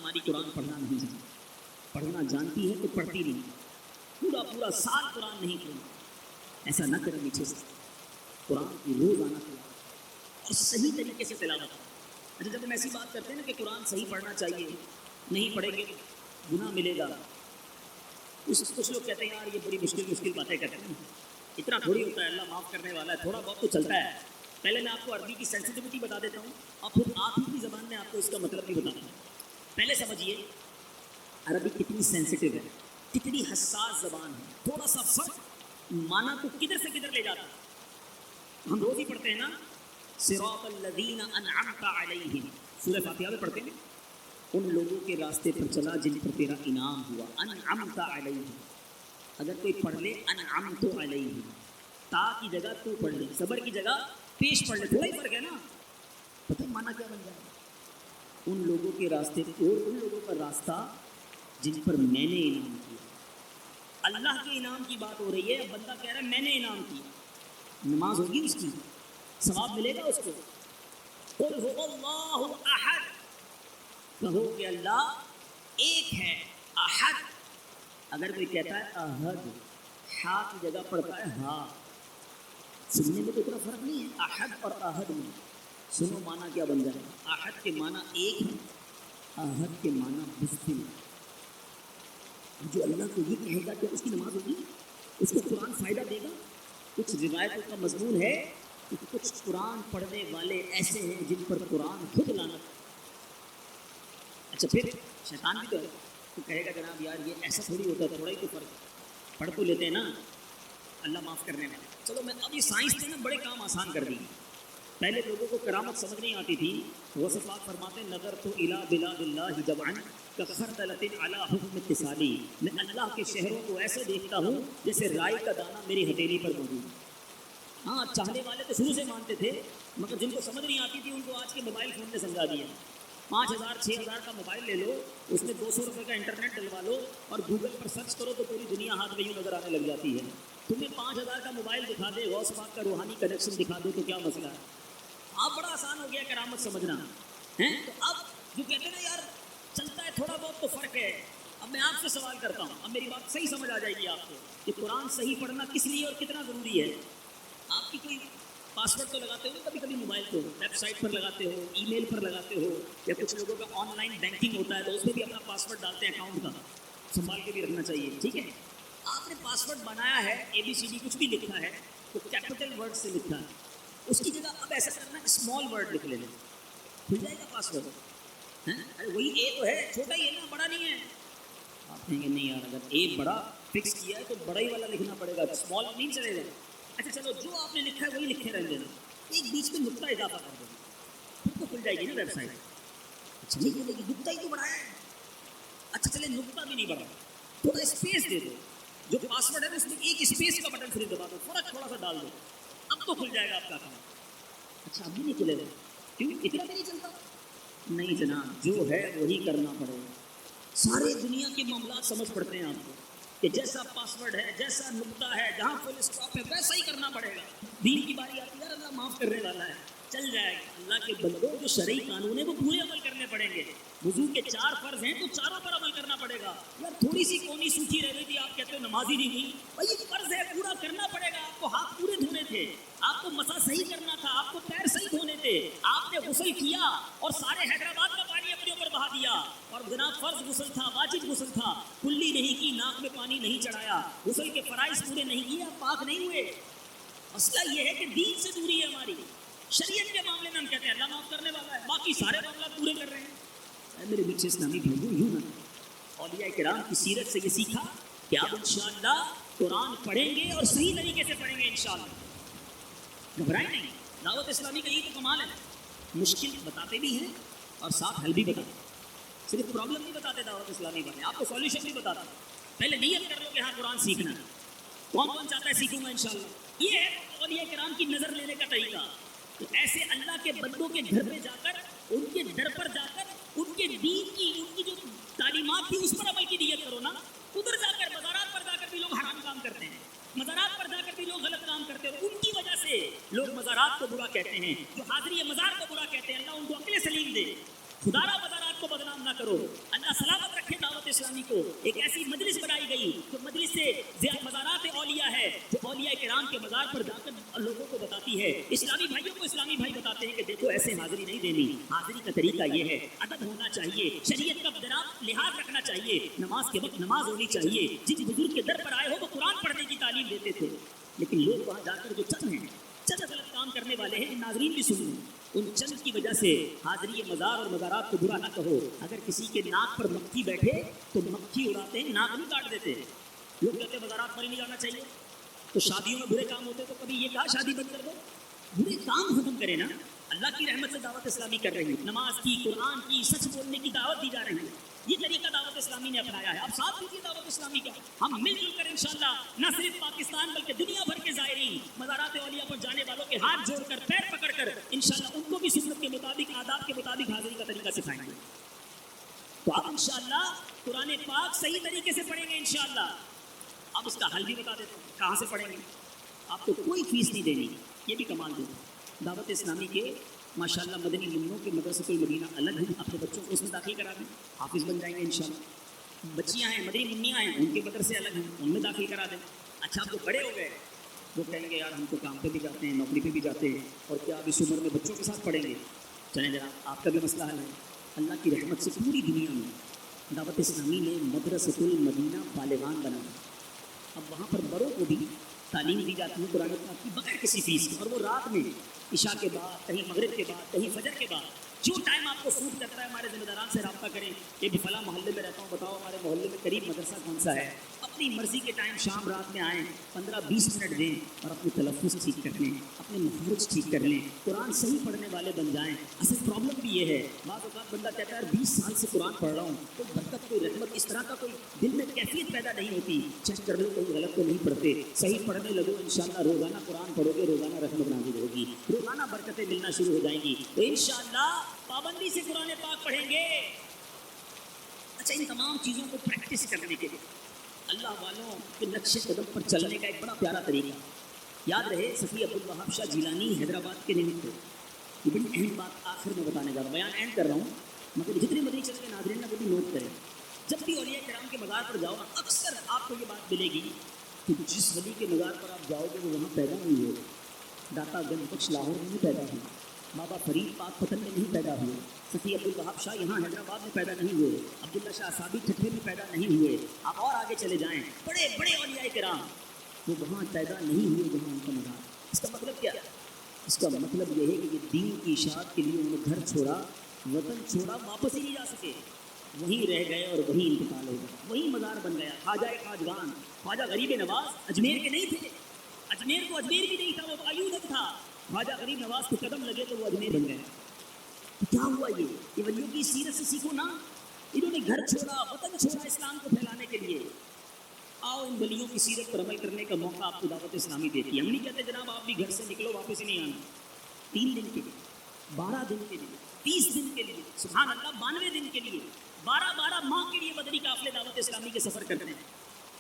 ہماری قرآن پڑھنا نہیں جانتی، پڑھنا جانتی ہے تو پڑھتی نہیں، پورا پورا سال قرآن نہیں پڑھنا۔ ایسا نہ کریں پیچھے سے، قرآن کی روز آنا تلاوت اور صحیح طریقے سے تلاوت۔ اچھا جب ہم ایسی بات کرتے ہیں نا کہ قرآن صحیح پڑھنا چاہیے، نہیں پڑھیں گے گناہ ملے گا، کچھ لوگ کہتے ہیں یار یہ بڑی مشکل باتیں کرتے ہیں، اتنا تھوڑی ہوتا ہے، اللہ معاف کرنے والا ہے، تھوڑا بہت تو چلتا ہے۔ پہلے میں آپ کو عربی کی سینسٹیوٹی بتا دیتا ہوں، اور پھر آپ ہی کی زبان میں آپ کو اس کا مطلب بھی بتاتا ہوں۔ پہلے سمجھیے عربی کتنی سینسٹیو ہے، کتنی حساس زبان ہے، تھوڑا سا فرق مانا تو کدھر سے کدھر لے جاتا ہے۔ ہم روز ہی پڑھتے ہیں نا صراط الذین انعمت علیہم، سورہ فاتحہ میں پڑھتے ہیں ان لوگوں کے راستے پر چلا جن پر تیرا انعام ہوا، انعمت علیہم۔ اگر کوئی پڑھ لے انعمت علیہم، تا کی جگہ تو پڑھ لے، صبر کی جگہ پیش پڑھ لے، تھوڑا ہی فرق ہے نا، پتہ مانا کیا بن جائے گا؟ ان لوگوں کے راستے اور ان لوگوں کا راستہ جن پر میں نے انعام کیا۔ اللہ کے انعام کی بات ہو رہی ہے، بندہ کہہ رہا ہے میں نے انعام کیا، نماز ہوگی اس کی، ثواب ملے گا اس کو۔ قل هو اللہ احد، کہو کہ اللہ ایک ہے، احد۔ اگر کوئی کہتا ہے احد، ہا کی جگہ پڑتا ہے ہا، سننے میں تو اتنا فرق نہیں ہے احد اور احد میں، سنو معنی کیا بن جائے گا۔ احد کے معنی ایک ہے، احد کے معنی مستقل۔ جو اللہ کو یہ کہے گا کہ اس کی نماز ہوگی، اس کو قرآن فائدہ دے گا۔ کچھ روایتوں کا مضمون ہے کہ کچھ قرآن پڑھنے والے ایسے ہیں جن پر قرآن خود لعنت۔ اچھا پھر شیطان بھی تو ہے، تو کہے گا جناب یار یہ ایسا تھوڑی ہوتا ہے، تھوڑا ہی تو فرق، پڑھ تو لیتے ہیں نا، اللہ معاف کرنے والا۔ چلو میں اب یہ سائنس نے نا بڑے کام آسان کر دی۔ پہلے لوگوں کو کرامت سمجھ نہیں آتی تھی، غوث پاک فرماتے نظر تو الی بلاد اللہ جمعا کخردلۃ علی حکم اتصالی، میں اللہ کے شہروں کو ایسے دیکھتا ہوں جیسے رائی کا دانہ میری ہتھیلی پر موجود ہے۔ ہاں چاہنے والے تو شروع سے مانتے تھے، مگر جن کو سمجھ نہیں آتی تھی ان کو آج کے موبائل فون نے سمجھا دیا۔ 5000 6000 کا موبائل لے لو، اس میں 200 روپے کا انٹرنیٹ ڈلوا لو اور گوگل پر سرچ کرو تو پوری دنیا ہاتھ میں یوں نظر آنے لگ جاتی ہے۔ تمہیں 5000 کا موبائل دکھا دے، غوث پاک کا روحانی کنیکشن دکھا دے تو کیا مسئلہ ہے؟ اب بڑا آسان ہو گیا کرامت سمجھنا ہے۔ تو اب جو کہتے ہیں نا یار چلتا ہے تھوڑا بہت تو فرق ہے، اب میں آپ سے سوال کرتا ہوں، اب میری بات صحیح سمجھ آ جائے گی آپ کو کہ قرآن صحیح پڑھنا کس لیے اور کتنا ضروری ہے۔ آپ کی کوئی پاسورڈ تو لگاتے ہو کبھی کبھی موبائل کو، ویب سائٹ پر لگاتے ہو، ای میل پر لگاتے ہو، یا کچھ لوگوں کا آن لائن بینکنگ ہوتا ہے تو اس میں بھی اپنا پاسورڈ ڈالتے ہیں، اکاؤنٹ کا سنبھال کے بھی رکھنا چاہیے، ٹھیک ہے۔ آپ نے پاسورڈ بنایا ہے، ABCD کچھ بھی لکھا ہے تو کیپٹل ورڈ سے لکھا ہے، اس کی جگہ اب ایسا کرنا اسمال ورڈ لکھ لینا، کھل جائے گا پاسورڈ۔ ارے وہی اے تو ہے، چھوٹا ہی ہے نا، بڑا نہیں ہے۔ آپ کہیں گے نہیں یار اگر اے بڑا فکس کیا ہے تو بڑا ہی والا لکھنا پڑے گا، اسمال نہیں چلے گا۔ اچھا چلو جو آپ نے لکھا ہے وہی لکھے رہ دینا، ایک بیچ میں نقطہ اضافہ کر دینا، پھر تو کھل جائے گی نا ویب سائٹ۔ اچھا نہیں کھلے گی، نقطہ ہی تو بڑا ہے۔ اچھا چلے نقطہ بھی نہیں بڑا، تھوڑا اسپیس دے دو، جو پاسورڈ ہے نا اس میں ایک اسپیس کا بٹن پھر دبا دو، فرق تھوڑا سا ڈال دو، اب تو کھل جائے گا آپ کا کام۔ اچھا اب بھی نہیں کھلے گا، کیوں اتنا بھی نہیں چلتا؟ نہیں جناب جو ہے وہی کرنا پڑے گا۔ سارے دنیا کے معاملات سمجھ پڑتے ہیں آپ کو کہ جیسا پاسورڈ ہے، جیسا نقطہ ہے، جہاں فل اسٹاپ ہے ویسا ہی کرنا پڑے گا۔ دین کی باری آتی ہے یار اللہ معاف کرنے والا ہے، چل جائے گا۔ اللہ کے بندوں جو شرعی قانون ہے وہ پورے عمل کرنے پڑیں گے۔ وضو کے 4 فرض ہیں تو چاروں پر عمل کرنا پڑے گا۔ یار تھوڑی سی کونی سوکھی رہ گئی تھی، آپ کہتے ہو نماز ہی نہیں ہوئی، بھائی فرض ہے پورا کرنا پڑے گا۔ آپ کو ہاتھ پورے دھونے تھے، آپ کو مسا صحیح کرنا تھا، آپ کو پیر صحیح دھونے تھے، آپ نے غسل کیا اور سارے حیدرآباد کا پانی اپنے اوپر بہا دیا، اور جناب فرض غسل تھا، واجب غسل تھا، کلی نہیں کی، ناک میں پانی نہیں چڑھایا، غسل کے فرائض پورے نہیں کیے، آپ پاک نہیں ہوئے۔ مسئلہ یہ ہے کہ دین سے دوری ہے ہماری۔ شریعت کے معاملے میں ہم کہتے ہیں اللہ معاف کرنے والا ہے، باقی سارے معاملات پورے کر رہے ہیں۔ میرے بچے اسلامی بھائیوں یوں نہ، اولیاء کرام کی سیرت سے یہ سیکھا کہ آپ انشاءاللہ قرآن پڑھیں گے اور صحیح طریقے سے پڑھیں گے انشاءاللہ۔ گھبرائیں نہیں، دعوت اسلامی کا یہ تو کمال ہے، مشکل بتاتے بھی ہیں اور ساتھ حل بھی بتاتے ہیں، صرف پرابلم نہیں بتاتے دعوت اسلامی والے، آپ کو سولوشن بھی بتاتے ہیں۔ پہلے نیت کر لو کہ ہاں قرآن سیکھنا ہے، کون چاہتا ہے سیکھوں گا انشاءاللہ۔ یہ ہے اولیاء کرام کی نظر لینے کا طریقہ، تو ایسے اللہ کے بندوں کے گھر پہ جا کر، ان کے در پر جا کر، ان کے دین کی، ان کی جو تعلیمات تھی اس پر عمل کی نیت کرو نا۔ ادھر جا کر مزارات پر جا کر بھی لوگ حرام کام کرتے ہیں، مزارات پر جا کر بھی لوگ غلط کام کرتے ہیں، ان کی وجہ سے لوگ مزارات کو برا کہتے ہیں، جو حاضری مزار کو برا کہتے ہیں، اللہ ان کو عقل سلیم دے۔ خدا را مزارات کو بدنام نہ کرو. اللہ سلامت رکھے دعوت اسلامی کو. ایک ایسی مجلس بنائی گئی جو مجلس سے مزارات اولیاء ہے, جو اولیاء کرام کے مزار پر جا کر لوگوں کو بتاتی ہے, اسلامی بھائیوں کو اسلامی بھائی بتاتے ہیں کہ دیکھو ایسے حاضری نہیں دینی, حاضری کا طریقہ یہ ہے, ادب ہونا چاہیے, شریعت کا لحاظ رکھنا چاہیے, نماز کے وقت نماز ہونی چاہیے. جس بزرگ کے در پر آئے ہو وہ قرآن پڑھنے کی تعلیم دیتے تھے, لیکن لوگ وہاں جا کر جو چند ہیں, چند غلط کام کرنے والے ہیں, ناظرین بھی سن لیں, ان چند کی وجہ سے حاضری مزار اور مزارات کو برا نہ کہو. اگر کسی کے ناک پر مکھی بیٹھے تو مکھی اڑاتے ہیں, ناک نہیں کاٹ دیتے. لوگ کہتے ہیں مزارات پر ہی نہیں جانا چاہیے, تو شادیوں میں برے کام ہوتے تو کبھی یہ کہا شادی بند کر دو. برے کام ختم کرے نا. اللہ کی رحمت سے دعوت اسلامی کر رہی ہے, نماز کی, قرآن کی, سچ بولنے کی دعوت دی جا رہی ہے. یہ طریقہ دعوت اسلامی نے اپنایا ہے. اب ساتھ دیجیے دعوت اسلامی کا, ہم مل جل کر انشاءاللہ نہ صرف پاکستان بلکہ دنیا بھر کے زائرین مزارات اولیاء پر جانے والوں کے ہاتھ جوڑ کر, پیر پکڑ کر انشاءاللہ ان کو بھی سنت کے مطابق, آداب کے مطابق حاضری کا طریقہ سکھائیں گے. تو آپ انشاءاللہ قرآن پاک صحیح طریقے سے پڑھیں گے انشاءاللہ. اب اس کا حل بھی بتا دیتا ہوں کہاں سے پڑھیں گے. آپ کو کوئی فیس نہیں دینی, یہ بھی کمال دے. دعوت اسلامی کے ماشاءاللہ مدنی منوں کے مدرسۃ المدینہ الگ ہیں, اپنے بچوں کو اس میں داخل کرا دیں, حافظ بن جائیں گے انشاءاللہ. بچیاں ہیں مدنی منیاں ہیں, ان کے مدرسے الگ ہیں, ان میں داخل کرا دیں. اچھا آپ جو بڑے ہو گئے وہ کہیں گے یار ہم تو کام پہ بھی جاتے ہیں, نوکری پہ بھی جاتے ہیں, اور کیا اب اس عمر میں بچوں کے ساتھ پڑھیں گے. چلیں جناب آپ کا بھی مسئلہ حل ہے. اللہ کی رحمت سے پوری دنیا میں دعوت اسلامی نے مدرسۃ المدینہ بالغان بنا. اب وہاں پر بڑوں کو بھی تعلیم دی جاتی ہے قرآن پاک کی بغیر کسی فیس کے, اور وہ رات میں عشاء کے بعد, کہیں مغرب کے بعد, کہیں فجر کے بعد, جو ٹائم آپ کو سوٹ کرتا ہے. ہمارے ذمہ داران سے رابطہ کریں کہ فلاں محلے میں رہتا ہوں, بتاؤ ہمارے محلے میں قریب مدرسہ کون سا ہے. اپنی مرضی کے ٹائم شام رات میں آئیں, 15-20 منٹ دیں اور اپنے تلفظ ٹھیک کر لیں, اپنے مخارج ٹھیک کر لیں, قرآن صحیح پڑھنے والے بن جائیں. اصل پرابلم بھی یہ ہے, بعض اوقات بندہ کہتا ہے 20 سال سے قرآن پڑھ رہا ہوں, کوئی برکت, کوئی رحمت, اس طرح کا کوئی دل میں کیفیت پیدا نہیں ہوتی. چیک کر لو کہیں غلط تو نہیں پڑھتے, صحیح پڑھنے لگو انشاءاللہ. روزانہ قرآن پڑھو گے, روزانہ رحمت نازل ہوگی, روزانہ برکتیں ملنا شروع ہو جائیں گی. تو انشاءاللہ پابندی سے قرآن پاک پڑھیں گے. اچھا, ان تمام چیزوں کو پریکٹس کرنے کے لیے اللہ والوں کے نقش قدم پر چلنے کا ایک بڑا پیارا طریقہ یاد رہے. صفی عبدالوہاب شاہ جیلانی حیدرآباد کے نمت کو, یہ بڑی اہم بات آخر میں بتانے جا رہا ہوں, بیان اینڈ کر رہا ہوں, مگر جتنے مدنی چینل کے ناظرین وہ بھی نوٹ کریں. جب بھی اولیاء کرام کے مزار پر جاؤ نا, اکثر آپ کو یہ بات ملے گی کہ جس ولی کے مزار پر آپ جاؤ گے وہ وہاں پیدا نہیں ہوگا. داتا گنج بخش لاہور میں نہیں پیدا ہوئے, بابا فرید پاک پتن میں نہیں پیدا ہوئے, صفی عبدالوہاب شاہ یہاں حیدرآباد میں پیدا نہیں ہوئے, عبداللہ شاہ صابی ٹھٹھے میں پیدا نہیں ہوئے. آپ اور آگے چلے جائیں, بڑے بڑے اولیاء کرام وہ وہاں پیدا نہیں ہوئے جہاں ان کا مزار. اس کا مطلب کیا ہے؟ اس کا مطلب یہ ہے کہ یہ دین کی اشاعت کے لیے انہوں نے گھر چھوڑا, وطن چھوڑا, واپس ہی نہیں جا سکے, وہیں رہ گئے اور وہیں انتقال ہو گیا, وہیں مزار بن گیا. خواجہ خواجگان, خواجہ غریب نواز اجمیر کے نہیں تھے, اجمیر کو اجمیر بھی نہیں تھا, وہ ایودھک تھا. خواجہ غریب نواز کے قدم لگے تو وہ اجمیر بن گئے. تو کیا ہوا یہ ولیوں کی سیرت سے سیکھو نا. انہوں نے گھر چھوڑا, وطن چھوڑا اسلام کو پھیلانے کے لیے. آؤ ان ولیوں کی سیرت پر عمل کرنے کا موقع آپ کو دعوت اسلامی دیتی ہے. ہم نہیں کہتے جناب آپ بھی گھر سے نکلو واپس ہی نہیں آنا. 3 دن کے لیے, 12 دن کے لیے, 30 دن کے لیے, سبحان اللہ 92 دن کے لیے, 12 ماہ کے لیے مدنی قافلے دعوت اسلامی کے سفر کرتے ہیں.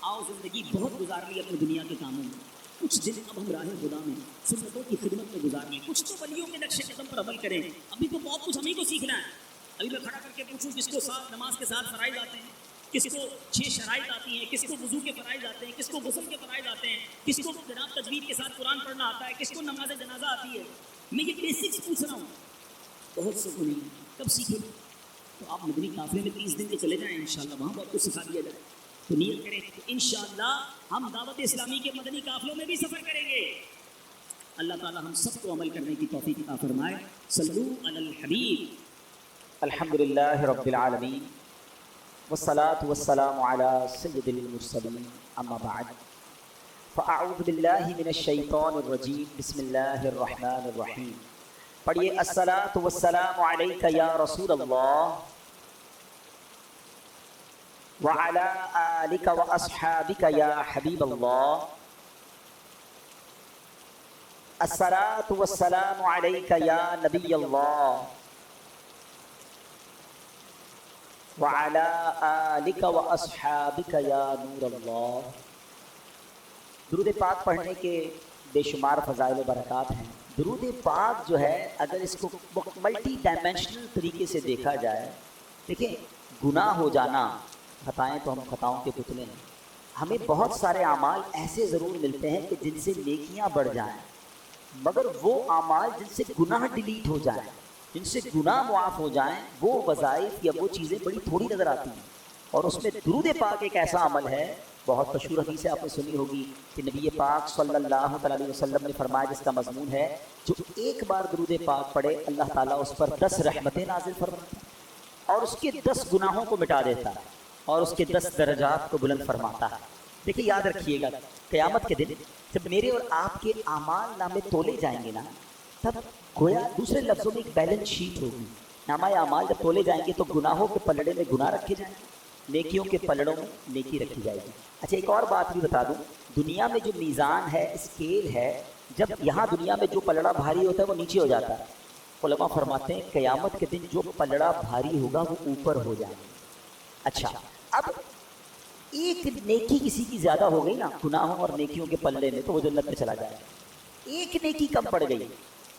آؤ زندگی بہت گزار لی اپنی دنیا کے کاموں میں, کچھ دن اب ہم راہ خدا میں سنتوں کی خدمت میں گزار لیں, کچھ تو ولیوں کے نقش قدم پر عمل کریں. ابھی تو بہت کچھ ہم ہی کو سیکھنا ہے. ابھی میں کھڑا کر کے پوچھوں کس کو ساتھ نماز کے ساتھ فرائض آتے ہیں, کس کو 6 شرائط آتی ہیں, کس کو وضو کے فرائض آتے ہیں, کس کو غسل کے فرائض آتے ہیں, کس کو جناب تجوید کے ساتھ قرآن پڑھنا آتا ہے, کس کو نماز جنازہ آتی ہے. میں یہ بیسکس پوچھ رہا ہوں, بہت سے کو نہیں. کب سیکھیں؟ تو آپ مدنی قافلے میں 30 دن کے چلے جائیں, انشاءاللہ وہاں بہت کچھ سکھا دیا جائے. تو نیت کریں کہ انشاءاللہ ہم دعوت اسلامی کے مدنی قافلوں میں بھی سفر کریں گے. اللہ تعالی ہم سب کو عمل کرنے کی توفیق عطا فرمائے. صلو علی الحبیب. الحمدللہ رب العالمین والصلاة والسلام علی سید المرسلین, اما بعد فاعوذ باللہ من الشیطان الرجیم, بسم اللہ الرحمن الرحیم. پڑھیے الصلاة والسلام علیک یا رسول اللہ وعلی آلک واصحابک یا حبیب اللہ. الصلاة والسلام علیک یا نبی اللہ وعلی آلک واصحابک یا نور اللہ. درود پاک پڑھنے کے بے شمار فضائل و برکات ہیں. درود پاک جو ہے اگر اس کو ملٹی ڈائمینشنل طریقے سے دیکھا جائے دیکھیں گناہ ہو جانا، خطائیں تو ہم خطاؤں کے پتلے ہیں، ہمیں بہت سارے اعمال ایسے ضرور ملتے ہیں کہ جن سے نیکیاں بڑھ جائیں، مگر وہ اعمال جن سے گناہ ڈیلیٹ ہو جائیں، جن سے گناہ معاف ہو جائیں، وہ وظائف یا وہ چیزیں بڑی تھوڑی نظر آتی ہیں۔ اور اس میں درود پاک ایک ایسا عمل ہے، بہت مشہور حدیث ہے، آپ نے سنی ہوگی کہ نبی پاک صلی اللہ علیہ وسلم نے فرمایا، جس کا مضمون ہے جو ایک بار درود پاک پڑھے اللہ تعالیٰ اس پر 10 رحمتیں نازل فرماتا ہے اور اس کے 10 گناہوں کو مٹا دیتا ہے اور اس کے 10 درجات کو بلند فرماتا ہے۔ دیکھیں یاد رکھیے گا، قیامت کے دن جب میرے اور آپ کے اعمال نامے تولے جائیں گے نا، تب گویا دوسرے لفظوں میں ایک بیلنس شیٹ ہوگی۔ نامہ اعمال جب تولے جائیں گے تو گناہوں کے پلڑے میں گناہ رکھے جائیں گے، نیکیوں کے پلڑوں میں نیکی رکھی جائے گی۔ اچھا ایک اور بات بھی بتا دوں، دنیا میں جو میزان ہے، اسکیل ہے، جب یہاں دنیا میں جو پلڑا بھاری ہوتا ہے وہ نیچے ہو جاتا ہے، علماء فرماتے ہیں قیامت کے دن جو پلڑا بھاری ہوگا وہ اوپر ہو جائے گا۔ اچھا اب ایک نیکی کسی کی زیادہ ہو گئی نا گناہوں اور نیکیوں کے پلڑے میں تو وہ جنت میں چلا جائے گا، ایک نیکی کم پڑ گئی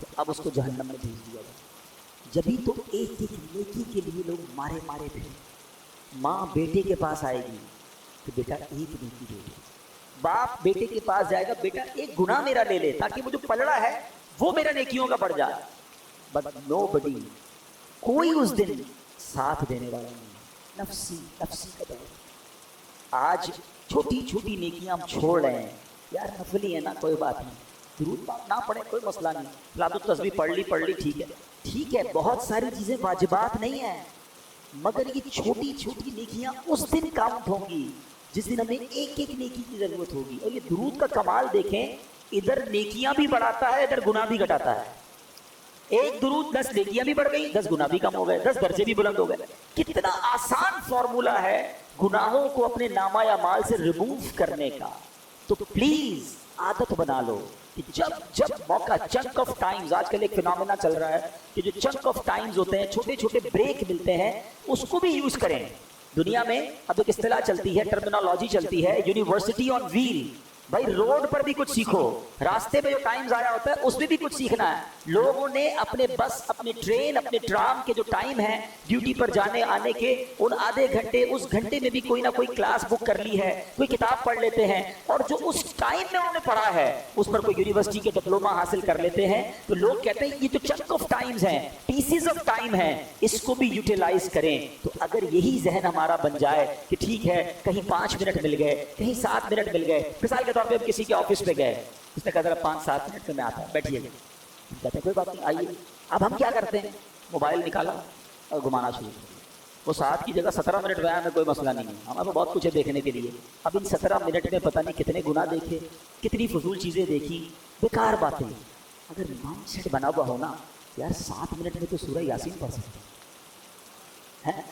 تو اب اس کو جہنم میں بھیج دیا جائے۔ جبھی تو ایک ایک نیکی کے لیے لوگ مارے مارے پھرے۔ ماں بیٹے کے پاس آئے گی کہ بیٹا ایک نیکی دے دے، باپ بیٹے کے پاس جائے گا، بیٹا ایک گناہ میرا لے لے تاکہ وہ جو پلڑا ہے وہ میرا نیکیوں کا بڑھ جائے۔ بٹ نو بڈی، کوئی اس دن ساتھ دینے والا نہیں، نفسی نفسی کا دور۔ آج چھوٹی چھوٹی نیکیاں ہم چھوڑ رہے ہیں، یار نفلی ہے نا کوئی بات نہیں، درود پاک نہ پڑھیں کوئی مسئلہ نہیں، صلاۃ التسبیح پڑھ لی ٹھیک ہے، بہت ساری چیزیں واجبات نہیں ہیں، مگر یہ چھوٹی چھوٹی نیکیاں اس دن کاؤنٹ ہوں گی جس دن ہمیں ایک ایک نیکی کی ضرورت ہوگی۔ اور یہ درود کا کمال دیکھیں، ادھر نیکیاں بھی بڑھاتا ہے، ادھر گناہ بھی گھٹاتا ہے۔ ایک درود 10 نیکیاں بھی بڑھ گئی، 10 گناہ بھی کم ہو گئے، 10 درجے بھی بلند ہو گئے۔ کتنا آسان فارمولا ہے گناہوں کو اپنے نامہ اعمال سے ریموو کرنے کا۔ تو پلیز عادت بنا لو کہ جب موقع، چنک آف ٹائمز، آج کل ایک فینومینا چل رہا ہے کہ جو چنک آف ٹائمز ہوتے ہیں، چھوٹے چھوٹے بریک ملتے ہیں، اس کو بھی یوز کریں۔ دنیا میں اب ایک اصطلاح چلتی ہے، ٹرمینالوجی چلتی ہے، یونیورسٹی آن ویل۔ بھائی روڈ پر بھی کچھ سیکھو، راستے میں جو ٹائم ضائع ہوتا ہے اس میں بھی کچھ سیکھنا ہے۔ لوگوں نے اپنے بس، اپنے ٹرین، اپنے ٹرام کے جو ٹائم ہیں ڈیوٹی پر جانے آنے کے، ان آدھے گھنٹے، اس گھنٹے میں بھی کوئی نہ کوئی کلاس بک کر لی ہے، کوئی کتاب پڑھ لیتے ہیں، اور جو اس ٹائم میں انہوں نے پڑھا ہے اس پر کوئی یونیورسٹی کے ڈپلوما حاصل کر لیتے ہیں۔ تو لوگ کہتے ہیں یہ جو چنک آف ٹائمز ہیں، پیسز آف ٹائم ہیں، اس کو بھی یوٹیلائز کریں۔ تو اگر یہی ذہن ہمارا بن جائے کہ ٹھیک ہے کہیں 5 منٹ مل گئے، کہیں 7 منٹ مل گئے، مثال کے طور پہ ہم کسی کے آفس پہ گئے، اس نے کہا ذرا 5-7 منٹ میں آتا ہے، بیٹھیے گا، کہتے ہیں کوئی بات نہیں آئیے۔ اب ہم کیا کرتے ہیں، موبائل نکالا اور گھمانا شروع کر دیا۔ وہ 7 کی جگہ 17 منٹ میں آیا، میں کوئی مسئلہ نہیں ہے، ہمارے پاس بہت کچھ ہے دیکھنے کے لیے۔ اب ان 17 منٹ میں پتہ نہیں کتنے گناہ دیکھے، کتنی فضول چیزیں دیکھی، بیکار باتیں۔ اگر مائنڈ سیٹ بنا ہوا ہونا یار 7 منٹ میں تو سورہ یاسین پڑھ سکتے ہیں،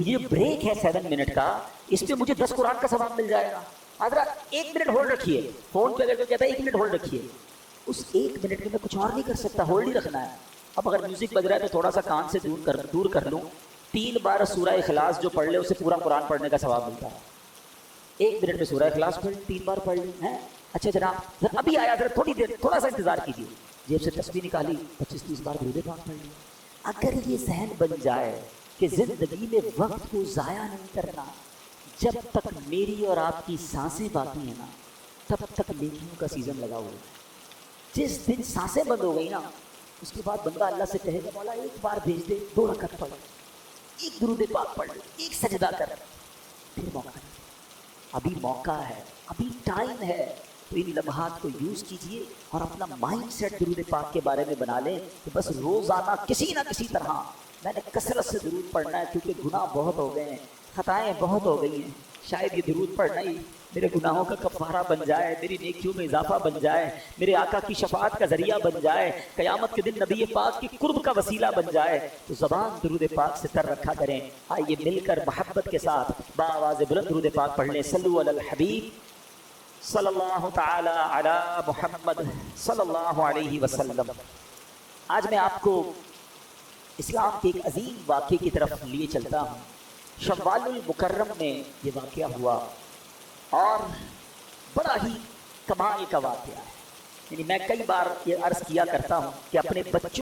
یہ بریک ہے 7 منٹ کا، اس پہ مجھے 10 قرآن کا ثواب مل جائے گا۔ ذرا 1 منٹ ہولڈ رکھیے، فون پہ اگر کوئی کہتا ہے 1 منٹ ہولڈ رکھیے، اس 1 منٹ میں کچھ اور نہیں کر سکتا، ہولڈ ہی رکھنا ہے۔ اب اگر میوزک بج رہا ہے تو تھوڑا سا کان سے دور کر لوں، 3 بار سورہ اخلاص جو پڑھ لے اسے پورا قرآن پڑھنے کا ثواب ملتا ہے۔ 1 منٹ میں سورہ اخلاص پڑھ 3 بار پڑھ لی ہے۔ اچھا جناب ابھی آیا، ذرا تھوڑی دیر تھوڑا سا انتظار کیجیے، جیب سے تسبیح نکالی 25-30 بار درود پاک پڑھ لیا۔ اگر یہ ذہن بن جائے کہ زندگی میں وقت کو ضائع نہیں کرنا، جب تک میری اور آپ کی سانسیں باقی ہیں نا تب تک نیکیوں کا سیزن لگا ہوا ہے۔ جس دن سانسیں بند ہو گئی نا اس کے بعد بندہ اللہ سے کہے گا مولا ایک بار بھیج دے، 2 رکعت پڑھ، ایک درود پاک پڑھ، ایک سجدہ کر، پھر موقع نہیں۔ ابھی موقع ہے، ابھی ٹائم ہے، تو ان لمحات کو یوز کیجئے اور اپنا مائنڈ سیٹ درود پاک کے بارے میں بنا لیں کہ بس روزانہ کسی نہ کسی طرح میں نے کثرت سے درود پڑھنا ہے، کیونکہ گناہ بہت ہو گئے ہیں، خطائیں بہت ہو گئی ہیں، شاید یہ درود پڑھنا ہی میرے گناہوں کا کفارہ بن جائے، میری نیکیوں میں اضافہ بن جائے، میرے آقا کی شفاعت کا ذریعہ بن جائے، قیامت کے دن نبی پاک کی قرب کا وسیلہ بن جائے۔ تو زبان درود پاک سے تر رکھا کریں۔ آئیے مل کر محبت کے ساتھ بآواز بلند درود پاک پڑھ لیں۔ صلو علی الحبیب صلی اللہ تعالی علی محمد صلی اللہ علیہ وسلم۔ آج میں آپ کو اسلام کے ایک عظیم واقعے کی طرف لیے چلتا ہوں۔ شوال المکرم میں یہ واقعہ ہوا اور بڑا ہی کمال کا واقعہ ہے۔ یعنی میں کئی بار یہ عرض کیا کرتا ہوں کہ اپنے بچوں